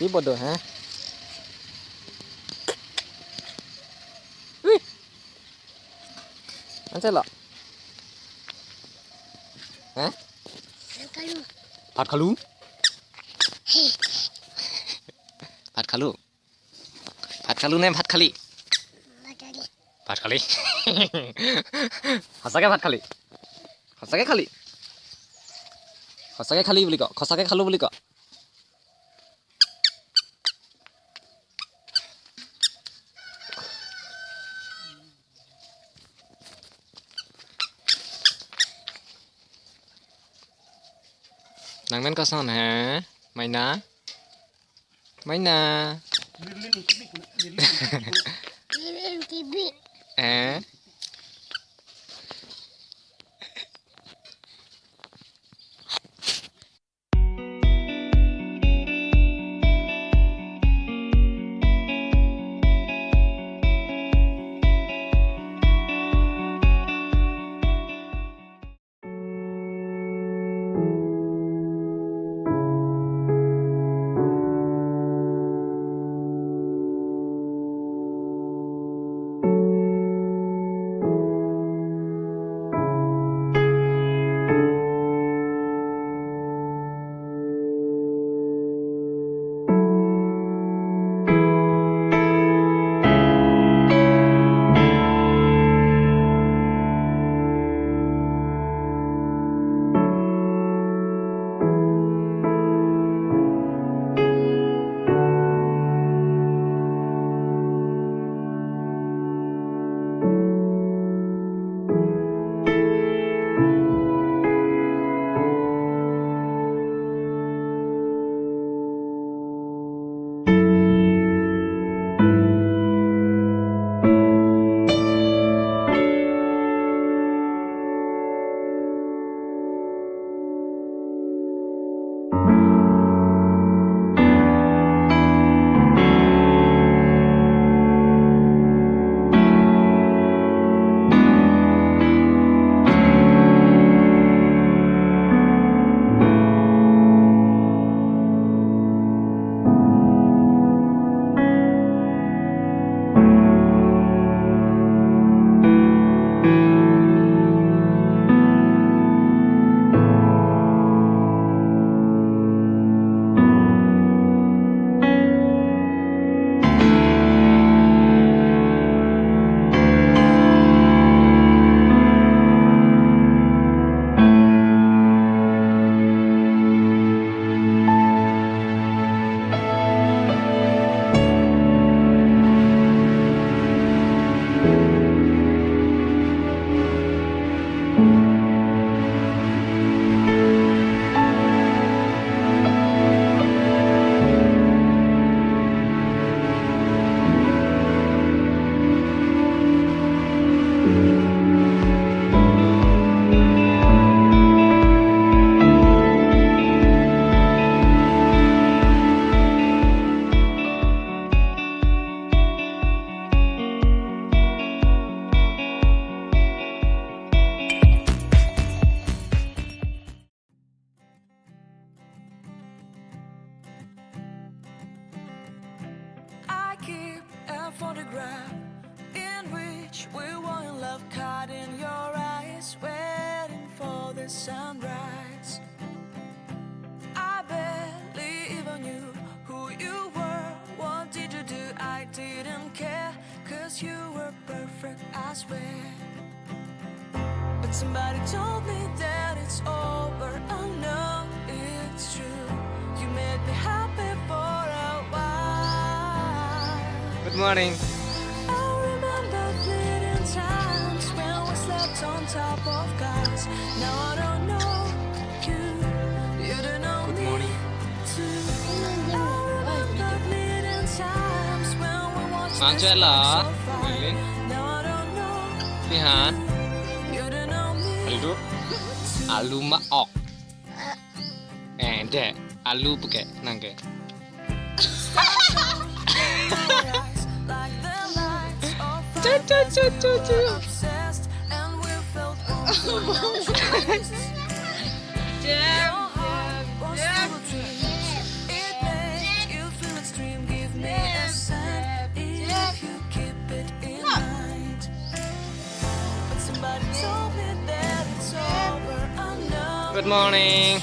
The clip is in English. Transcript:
Tí bột được hả? Ui. Ăn chết lọ. Hả?ผัดคารูผัดคารูผัดคารูnemผัดคาลีผัดคาลีখসাকে ভাত খালি খসাকে খালি খসাকে খালি বুলি ক খসাকে খালো বুলি ক Nangmen kosan ha Maina Maina Eh Photograph in which we were in love, caught in your eyes, waiting for the sunrise. I barely even knew who you were. What did you do? I didn't care, 'cause you were perfect, I swear. But somebody told me that it's over. Oh no, it's true. You made me happy for a while. Good morning I remember fleeting times when we slept on top of cars. Now I don't know you, you don't know Good me morning too. I remember fleeting times when we watched Mang the cho là sparks so far. Lilin Now I don't know Đi hả you don't know me Alu Alu ma ok Ende Alu buke Nangke like the lights of Chu obsessed, and we felt warm. Your heart was full of dreams. It made you feel Good morning.